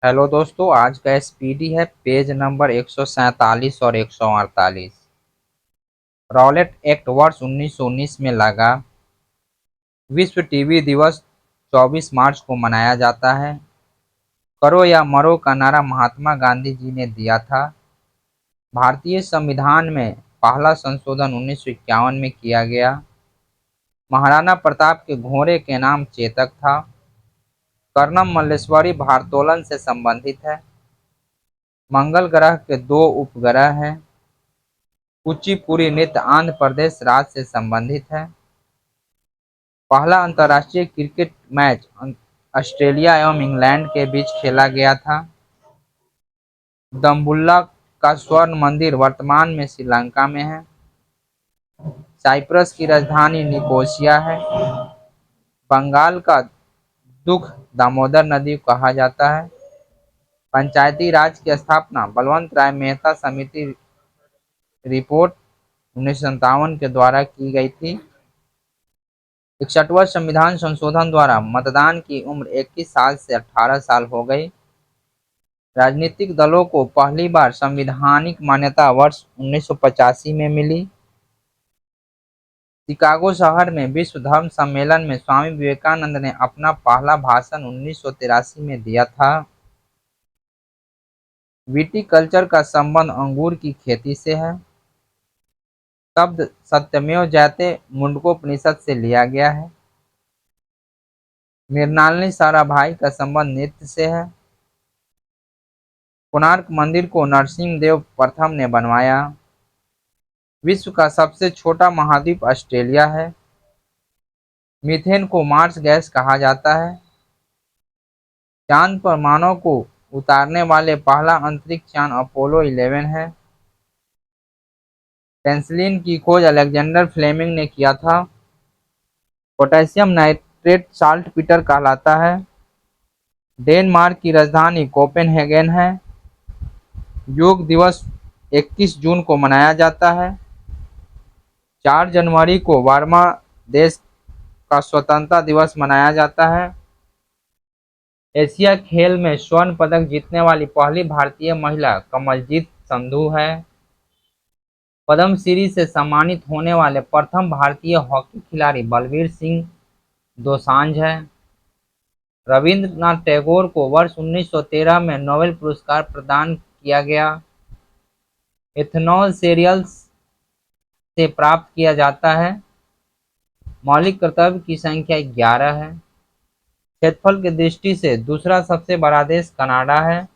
Hello दोस्तों, आज का एसपीडी है पेज नंबर 147 और 148। रॉलेट एक्ट वर्ष 1919 में लगा। विश्व टीबी दिवस 24 मार्च को मनाया जाता है। करो या मरो का नारा महात्मा गांधी जी ने दिया था। भारतीय संविधान में पहला संशोधन 1951 में किया गया। महाराणा प्रताप के घोड़े के नाम चेतक था। कर्णम मल्लेश्वरी भारोत्तोलन से संबंधित है। मंगल ग्रह के दो उपग्रह हैं। कुचिपुड़ी नृत्य आंध्र प्रदेश राज्य से संबंधित है। पहला अंतर्राष्ट्रीय क्रिकेट मैच ऑस्ट्रेलिया एवं इंग्लैंड के बीच खेला गया था। दम्बुल्ला का स्वर्ण मंदिर वर्तमान में श्रीलंका में है। साइप्रस की राजधानी निकोसिया है। बंगाल का दुख दामोदर नदी को कहा जाता है। पंचायती राज की स्थापना बलवंत राय मेहता समिति रिपोर्ट 1957 के द्वारा की गई थी। 61वां संविधान संशोधन द्वारा मतदान की उम्र 21 साल से 18 साल हो गई। राजनीतिक दलों को पहली बार संवैधानिक मान्यता वर्ष 1985 में मिली। शिकागो शहर में विश्व धर्म सम्मेलन में स्वामी विवेकानंद ने अपना पहला भाषण 1983 में दिया था। विटीकल्चर का संबंध अंगूर की खेती से है। शब्द सत्यमेव जयते मुंडकोपनिषद से लिया गया है। मृणालिनी साराभाई का संबंध नृत्य से है। कोणार्क मंदिर को नरसिंह देव प्रथम ने बनवाया। विश्व का सबसे छोटा महाद्वीप ऑस्ट्रेलिया है। मीथेन को मार्स गैस कहा जाता है। चांद पर मानव को उतारने वाले पहला अंतरिक्ष यान अपोलो 11 है। पेनिसिलिन की खोज अलेक्जेंडर फ्लेमिंग ने किया था। पोटेशियम नाइट्रेट साल्ट पीटर कहलाता है। डेनमार्क की राजधानी कोपेनहेगन है। योग दिवस 21 जून को मनाया जाता है। 4 जनवरी को बर्मा देश का स्वतंत्रता दिवस मनाया जाता है। एशिया खेल में स्वर्ण पदक जीतने वाली पहली भारतीय महिला कमलजीत संधू है। पद्मश्री से सम्मानित होने वाले प्रथम भारतीय हॉकी खिलाड़ी बलवीर सिंह दोसांझ है। रविंद्रनाथ टैगोर को वर्ष 1913 में नोबेल पुरस्कार प्रदान किया गया। इथेनॉल सीरियल्स से प्राप्त किया जाता है। मौलिक कर्तव्य की संख्या 11 है। क्षेत्रफल की दृष्टि से दूसरा सबसे बड़ा देश कनाडा है।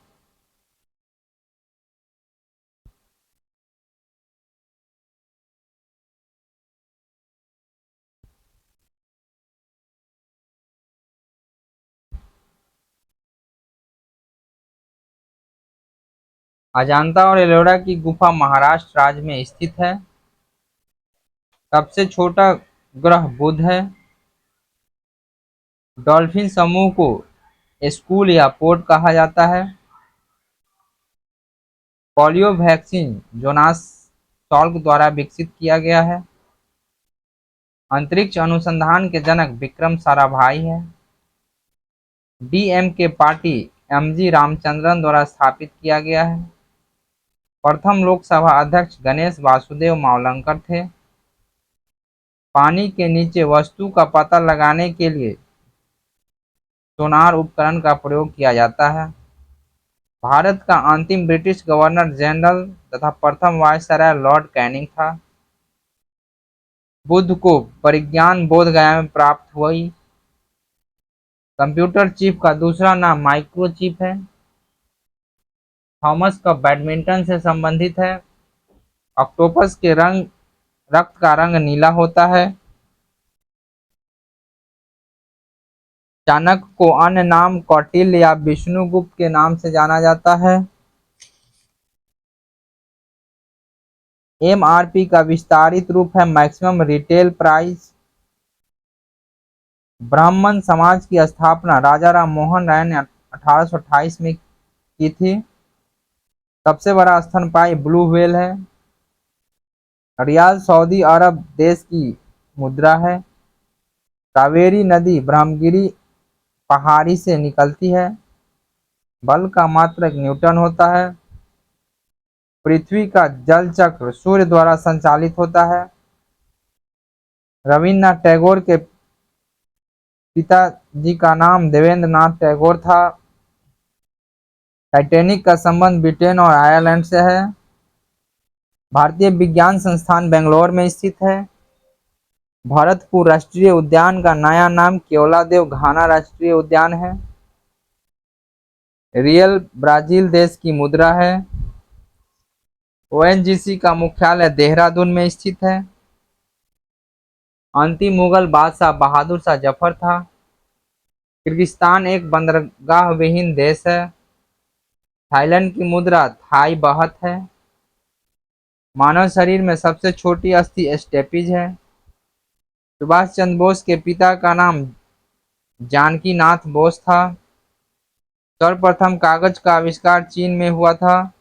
अजांता और एलोरा की गुफा महाराष्ट्र राज्य में स्थित है। सबसे छोटा ग्रह बुध है। डॉल्फिन समूह को स्कूल या पोर्ट कहा जाता है। पोलियो वैक्सीन जोनास सॉल्क द्वारा विकसित किया गया है। अंतरिक्ष अनुसंधान के जनक विक्रम साराभाई है। डीएमके पार्टी एमजी रामचंद्रन द्वारा स्थापित किया गया है। प्रथम लोकसभा अध्यक्ष गणेश वासुदेव मावलंकर थे। पानी के नीचे वस्तु का पता लगाने के लिए सोनार उपकरण का प्रयोग किया जाता है। भारत का अंतिम ब्रिटिश गवर्नर जनरल तथा प्रथम वायसराय लॉर्ड कैनिंग था। बुद्ध को परिज्ञान बोध गया में प्राप्त हुई। कंप्यूटर चिप का दूसरा नाम माइक्रोचिप है। थॉमस कप बैडमिंटन से संबंधित है। ऑक्टोपस के रक्त का रंग नीला होता है। चाणक्य को अन्य नाम कौटिल्य या विष्णुगुप्त के नाम से जाना जाता है। एमआरपी का विस्तारित रूप है मैक्सिमम रिटेल प्राइस। ब्राह्मण समाज की स्थापना राजा राम मोहन राय ने 1828 में की थी। सबसे बड़ा स्तनपायी ब्लू व्हेल है। रियाल सऊदी अरब देश की मुद्रा है। कावेरी नदी ब्रह्मगिरी पहाड़ी से निकलती है। बल का मात्रक न्यूटन होता है। पृथ्वी का जल चक्र सूर्य द्वारा संचालित होता है। रविन्द्रनाथ टैगोर के पिताजी का नाम देवेंद्र नाथ टैगोर था। टाइटैनिक का संबंध ब्रिटेन और आयरलैंड से है। भारतीय विज्ञान संस्थान बेंगलोर में स्थित है। भरतपुर राष्ट्रीय उद्यान का नया नाम केवलादेव घाना राष्ट्रीय उद्यान है। रियल ब्राजील देश की मुद्रा है। ओएनजीसी का मुख्यालय देहरादून में स्थित है। अंतिम मुगल बादशाह बहादुर शाह जफर था। किर्गिस्तान एक बंदरगाह विहीन देश है। थाईलैंड की मुद्रा थाई बहत है। मानव शरीर में सबसे छोटी अस्थि स्टेपीज है। सुभाष चंद्र बोस के पिता का नाम जानकी नाथ बोस था। सर्वप्रथम कागज का आविष्कार चीन में हुआ था।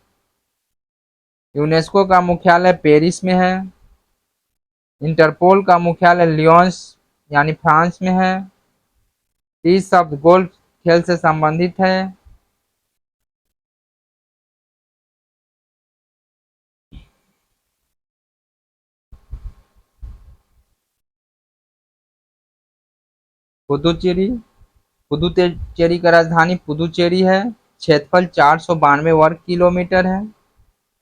यूनेस्को का मुख्यालय पेरिस में है। इंटरपोल का मुख्यालय लियोन्स यानी फ्रांस में है। टी शब्द गोल्फ खेल से संबंधित है। पुदुचेरी पुदुचेरी का राजधानी पुदुचेरी है। क्षेत्रफल 492 वर्ग किलोमीटर है।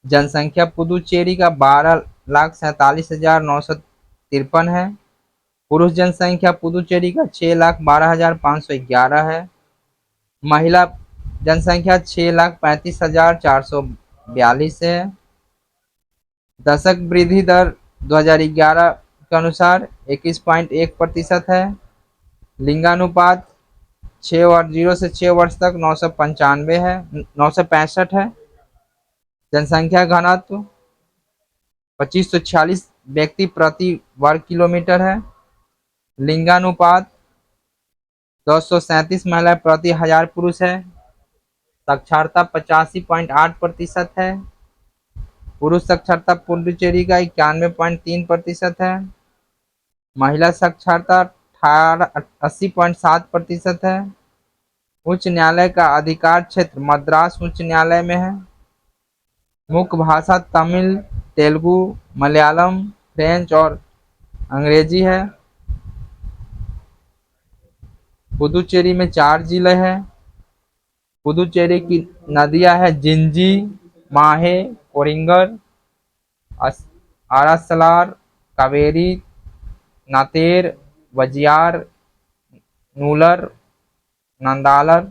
जनसंख्या पुदुचेरी का 12,47,953 है। पुरुष जनसंख्या पुदुचेरी का 6,12,511 है। महिला जनसंख्या 6,35,442 है। दशक वृद्धि दर 2011 के अनुसार 21.1% है। लिंगानुपात 0 से 6 वर्ष तक 995 है 965 है। जनसंख्या घनत्व 2546 व्यक्ति प्रति वर्ग किलोमीटर है। लिंगानुपात 237 महिला प्रति 1000 पुरुष है। साक्षरता 85.8% है। पुरुष साक्षरता पुडुचेरी का 91.3% है। महिला साक्षरता 80.7% है। उच्च न्यायालय का अधिकार क्षेत्र मद्रास उच्च न्यायालय में है। मुख्य भाषा तमिल, तेलुगु, मलयालम, फ्रेंच और अंग्रेजी है। पुदुचेरी में 4 जिले हैं। पुदुचेरी की नदियां हैं जिंजी, माहे, कोरिंगर, आरासलार, कावेरी, नातेर, वजियार, नूलर, नंदालर।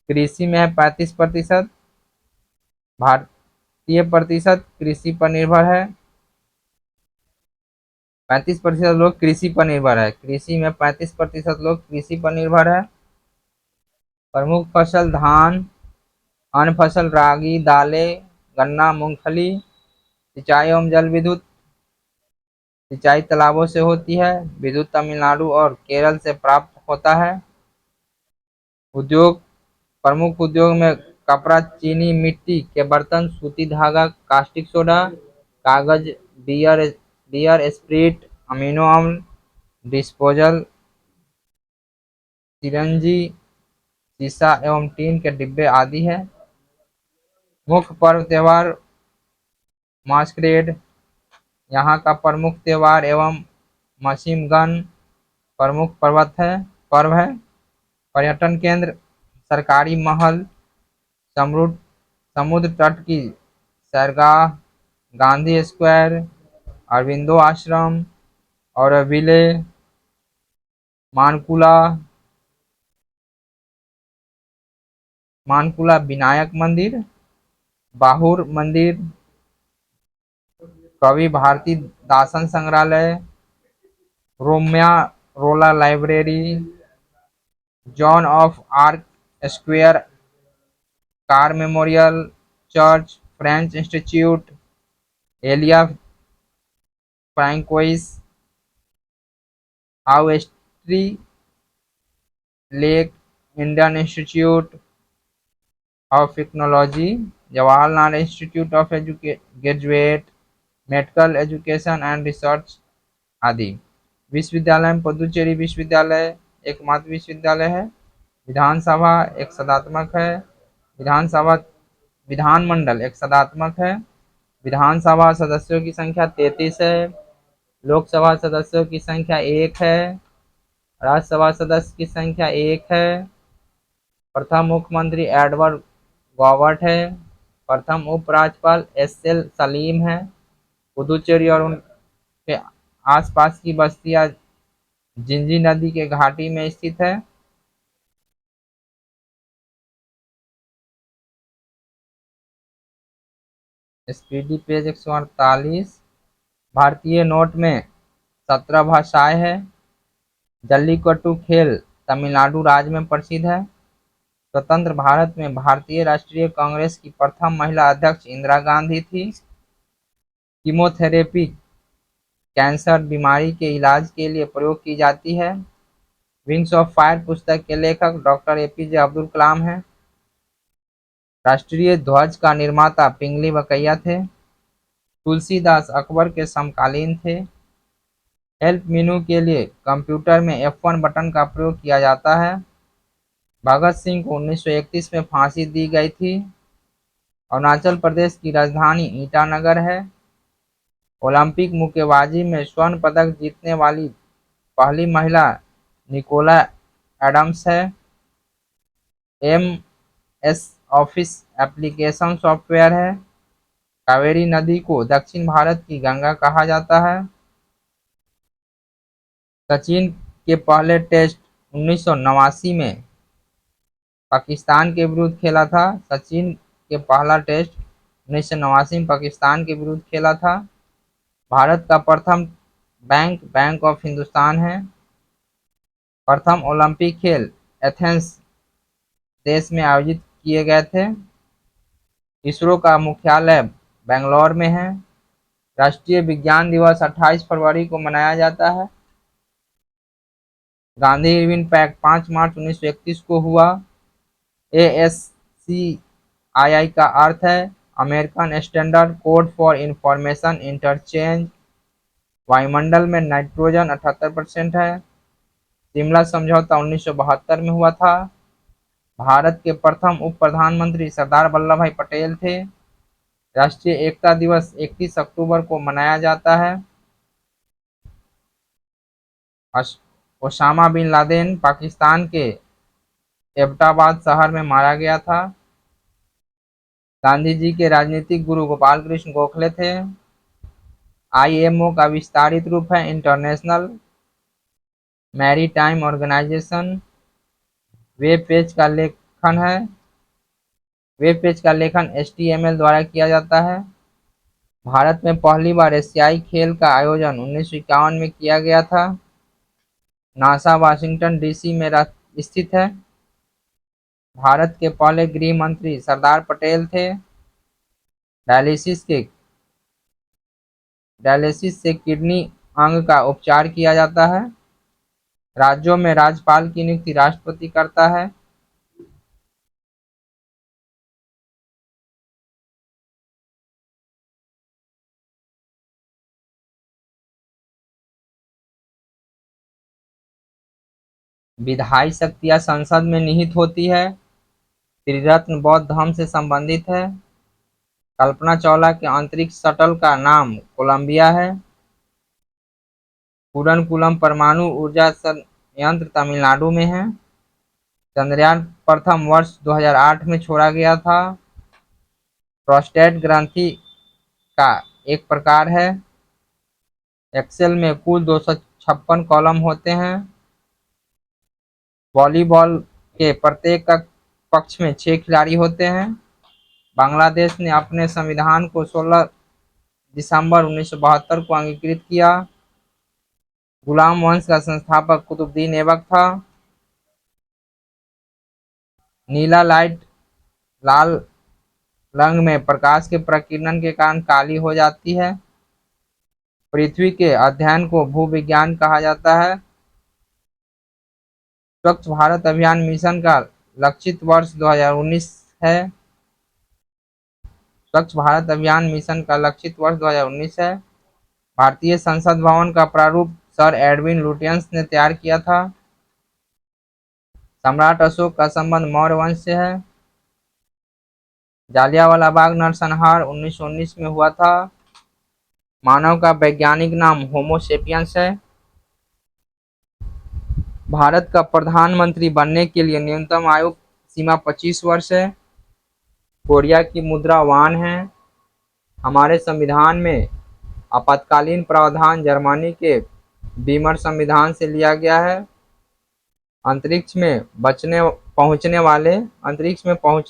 कृषि में है 35%। भारतीय प्रतिशत कृषि पर निर्भर है। 35% लोग कृषि पर निर्भर है। कृषि में 35% लोग कृषि पर निर्भर है। प्रमुख फसल धान, अन्य फसल रागी, दालें, गन्ना, मूंगफली। सिंचाई एवं जल विद्युत सिंचाई तालाबों से होती है। विद्युत तमिलनाडु और केरल से प्राप्त होता है। उद्योग प्रमुख उद्योग में कपड़ा, चीनी मिट्टी के बर्तन, सूती धागा, कास्टिक सोडा, कागज, बियर स्पिरिट, अमीनो अम्ल, डिस्पोजल, सिरंजी, शीशा एवं टीन के डिब्बे आदि है। मुख्य पर्व त्योहार मास्करेड यहाँ का प्रमुख त्योहार एवं मशीमगन प्रमुख पर्व है। पर्यटन केंद्र सरकारी महल, समुद्र तट की सैरगाह, गांधी स्क्वायर, अरविंदो आश्रम और विले, मानकुला मानकुला विनायक मंदिर, बाहुर मंदिर, कवि भारती दासन संग्रहालय, रोम्या रोला library, Joan of Arc square, कार मेमोरियल, चर्च, फ्रेंच इंस्टीट्यूट, एलिया फ्रैंकोइस, Ousteri lake, Indian institute of technology, Jawaharlal institute of graduate medical education and research आदि। विश्वविद्यालय में पुदुचेरी विश्वविद्यालय एकमात्र विश्वविद्यालय है। विधानसभा एक सदात्मक है। विधानसभा विधानमंडल एक सदात्मक है। विधानसभा सदस्यों की संख्या 33 है। लोकसभा सदस्यों की संख्या 1 है। राज्यसभा सदस्य की संख्या 1 है। प्रथम मुख्यमंत्री एडवर्ड गॉबर्ट है। प्रथम उपराज्यपाल एस.एल. सलीम है। पुदुचेरी और उनके आसपास की बस्तियां जिंजी नदी के घाटी में स्थित है। Speedy page 148। भारतीय नोट में 17 भाषाएं हैं। जल्लीकट्टू खेल तमिलनाडु राज्य में प्रसिद्ध है। स्वतंत्र भारत में भारतीय राष्ट्रीय कांग्रेस की प्रथम महिला अध्यक्ष इंदिरा गांधी थी। कीमोथेरेपी कैंसर बीमारी के इलाज के लिए प्रयोग की जाती है। विंग्स ऑफ फायर पुस्तक के लेखक डॉक्टर एपीजे अब्दुल कलाम हैं। राष्ट्रीय ध्वज का निर्माता पिंगली बकैया थे। तुलसीदास अकबर के समकालीन थे। हेल्प मेनू के लिए कंप्यूटर में F1 बटन का प्रयोग किया जाता है। भगत सिंह को 1931 में फांसी दी गई थी। अरुणाचल प्रदेश की राजधानी ईटानगर है। ओलंपिक मुक्केबाजी में स्वर्ण पदक जीतने वाली पहली महिला निकोला एडम्स है। एमएस ऑफिस एप्लीकेशन सॉफ्टवेयर है। कावेरी नदी को दक्षिण भारत की गंगा कहा जाता है। सचिन के पहले टेस्ट 1989 में पाकिस्तान के विरुद्ध खेला था। सचिन के पहला टेस्ट 1989 में पाकिस्तान के विरुद्ध खेला था। भारत का प्रथम बैंक बैंक ऑफ हिंदुस्तान है। प्रथम ओलंपिक खेल एथेंस देश में आयोजित किए गए थे। इसरो का मुख्यालय बेंगलौर में है। राष्ट्रीय विज्ञान दिवस 28 फरवरी को मनाया जाता है। गांधी इरविन पैक्ट 5 मार्च 1931 को हुआ। ASCII का अर्थ है American standard code for information interchange. वायुमंडल में नाइट्रोजन 78% है। शिमला समझौता 1972 में हुआ था। भारत के प्रथम उप प्रधानमंत्री सरदार वल्लभ भाई पटेल थे। राष्ट्रीय एकता दिवस 31 अक्टूबर को मनाया जाता है। ओसामा बिन लादेन पाकिस्तान के एबटाबाद शहर में मारा गया था। गांधी जी के राजनीतिक गुरु गोपाल कृष्ण गोखले थे। IMO का विस्तारित रूप है international maritime organisation. Web page का लेखन है। वेब पेज का लेखन HTML द्वारा किया जाता है। भारत में पहली बार एशियाई खेल का आयोजन 1951 में किया गया था। नासा वाशिंगटन DC में स्थित है। भारत के पहले गृह मंत्री सरदार पटेल थे। डायलिसिस से किडनी अंग का उपचार किया जाता है। राज्यों में राज्यपाल की नियुक्ति राष्ट्रपति करता है। विधायी शक्तियां संसद में निहित होती है। त्रिरत्न बौद्ध धर्म से संबंधित है। कल्पना चावला के अंतरिक्ष शटल का नाम कोलंबिया है। कुडनकुलम परमाणु ऊर्जा संयंत्र तमिलनाडु में है। चंद्रयान प्रथम वर्ष 2008 में छोड़ा गया था। प्रोस्टेट ग्रंथि का एक प्रकार है। एक्सेल में कुल 256 कॉलम होते हैं। वॉलीबॉल के प्रत्येक पक्ष में 6 खिलाड़ी होते हैं। बांग्लादेश ने अपने संविधान को 16 दिसंबर 1972 को अंगीकृत किया। गुलाम वंश का संस्थापक कुतुबुद्दीन ऐबक था। नीला लाइट लाल रंग में प्रकाश के प्रकीर्णन के कारण काली हो जाती है। पृथ्वी के अध्ययन को भूविज्ञान कहा जाता है। स्वच्छ भारत अभियान मिशन का लक्षित वर्ष 2019 है। स्वच्छ भारत अभियान मिशन का लक्षित वर्ष 2019 है। भारतीय संसद भवन का प्रारूप सर एडविन लुटियंस ने तैयार किया था। सम्राट अशोक का संबंध मौर्य वंश से है। जालियांवाला बाग नरसंहार 1919 में हुआ था। मानव का वैज्ञानिक नाम होमो सेपियंस है। भारत का प्रधानमंत्री बनने के लिए न्यूनतम आयु सीमा 25 वर्ष है। कोरिया की मुद्रा वान है। हमारे संविधान में आपातकालीन प्रावधान जर्मनी के बीमर संविधान से लिया गया है। अंतरिक्ष में पहुंचने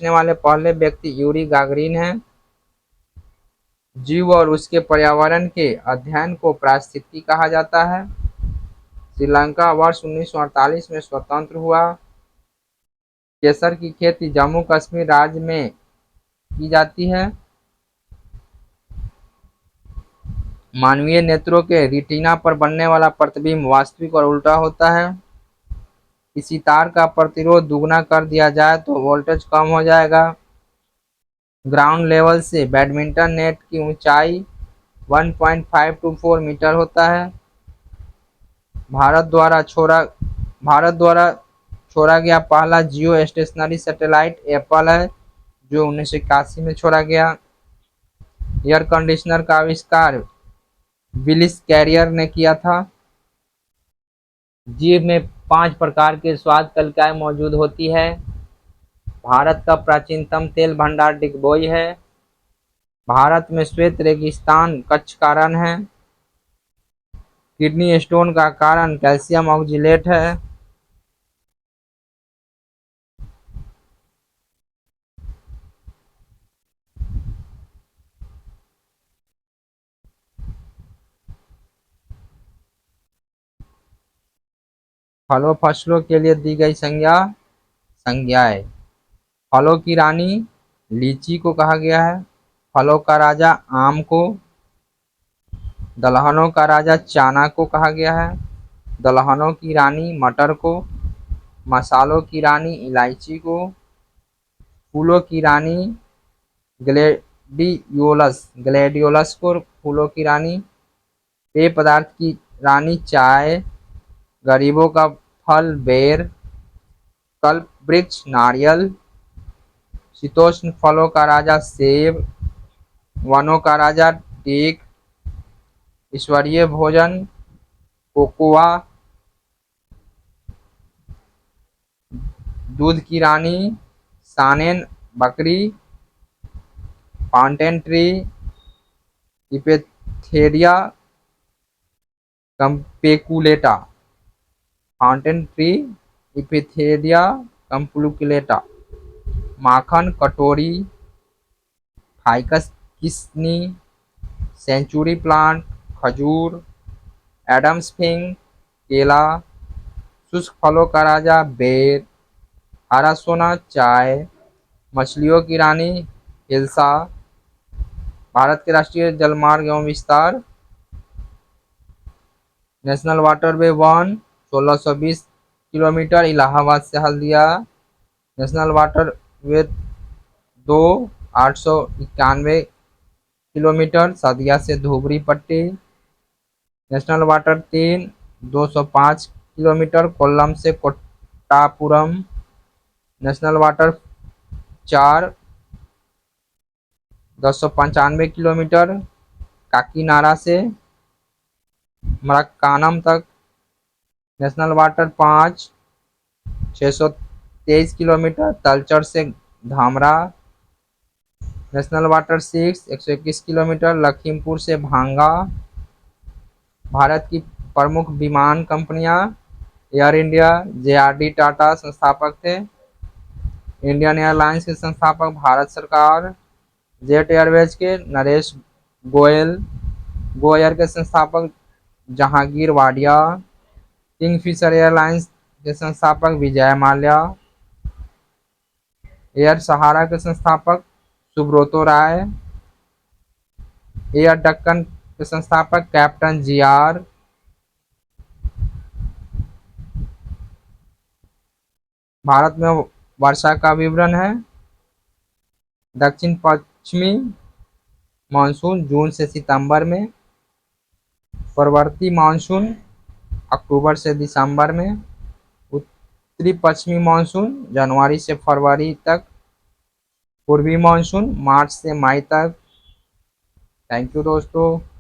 वाले पहले व्यक्ति यूरी गागरिन हैं। जीव और उसके पर्यावरण के अध्ययन को पारिस्थितिकी कहा जाता है। श्रीलंका वर्ष 1948 में स्वतंत्र हुआ। केसर की खेती जम्मू कश्मीर राज्य में की जाती है। मानवीय नेत्रों के रेटिना पर बनने वाला प्रतिबिंब वास्तविक और उल्टा होता है। किसी तार का प्रतिरोध दुगना कर दिया जाए तो वोल्टेज कम हो जाएगा। ग्राउंड लेवल से बैडमिंटन नेट की ऊंचाई 1.524 मीटर होता है। भारत द्वारा छोड़ा गया पहला जियो स्टेशनरी सैटेलाइट एप्पल है, जो 1981 में छोड़ा गया। एयर कंडीशनर का आविष्कार विलिस कैरियर ने किया था। जीभ में 5 प्रकार के स्वाद कलिकाएं मौजूद होती है। भारत का प्राचीनतम तेल भंडार डिगबोई है। भारत में श्वेत रेगिस्तान कच्छ कारण है। किडनी स्टोन का कारण कैल्शियम ऑक्जेलेट है। फलों फसलों के लिए दी गई संज्ञाएं। फलों की रानी लीची को कहा गया है। फलों का राजा आम को। दलहनों का राजा चाना को कहा गया है। दलहनों की रानी मटर को। मसालों की रानी इलायची को। फूलों की रानी ग्लेडियोलस को फूलों की रानी। पेय पदार्थ की रानी चाय। गरीबों का फल बेर। कल्प वृक्ष नारियल। शीतोष्ण फलों का राजा सेब। वनों का राजा टीक। ईश्वरीय भोजन कोकोआ। दूध की रानी सानेन बकरी। फाउंटेन ट्री इपेथेरिया कंपेकुलेटा। फाउंटेन ट्री इपेथेरिया कंपेकुलेटा। माखन कटोरी फाइकस किस्नी। सेंचुरी प्लांट खजूर। एडम्स फिग केला। शुष्क फलों का राजा बेर। हरा सोना चाय। मछलियों की रानी हिल्सा। भारत के राष्ट्रीय जलमार्ग एवं विस्तार नेशनल वाटरवे 1 1620 किलोमीटर इलाहाबाद से हल्दिया। नेशनल वाटरवे 2 891 किलोमीटर सदिया से धुबरी पट्टी। नेशनल वाटर 3 205 किलोमीटर कोल्लम से Kottapuram. National water 4 1095 kilometre Kakinada से मरक्कानम तक। नेशनल वाटर 5 623 किलोमीटर तलचर से Dhamra. National water 6 121 kilometre Lakhimpur से भांगा। भारत की प्रमुख विमान कंपनियां एयर इंडिया जेआरडी टाटा संस्थापक थे। इंडियन एयरलाइंस के संस्थापक भारत सरकार। जेट एयरवेज के नरेश गोयल। गो एयर के संस्थापक जहांगीर वाडिया। किंगफिशर एयरलाइंस के संस्थापक विजय माल्या। एयर सहारा के संस्थापक सुब्रतो राय। एयर दक्कन के संस्थापक कैप्टन जीआर। भारत में वर्षा का विवरण है। दक्षिण पश्चिमी मानसून जून से सितंबर में। पूर्ववर्ती मानसून अक्टूबर से दिसंबर में। उत्तरी पश्चिमी मानसून जनवरी से फरवरी तक। पूर्वी मानसून मार्च से मई तक। थैंक यू दोस्तों।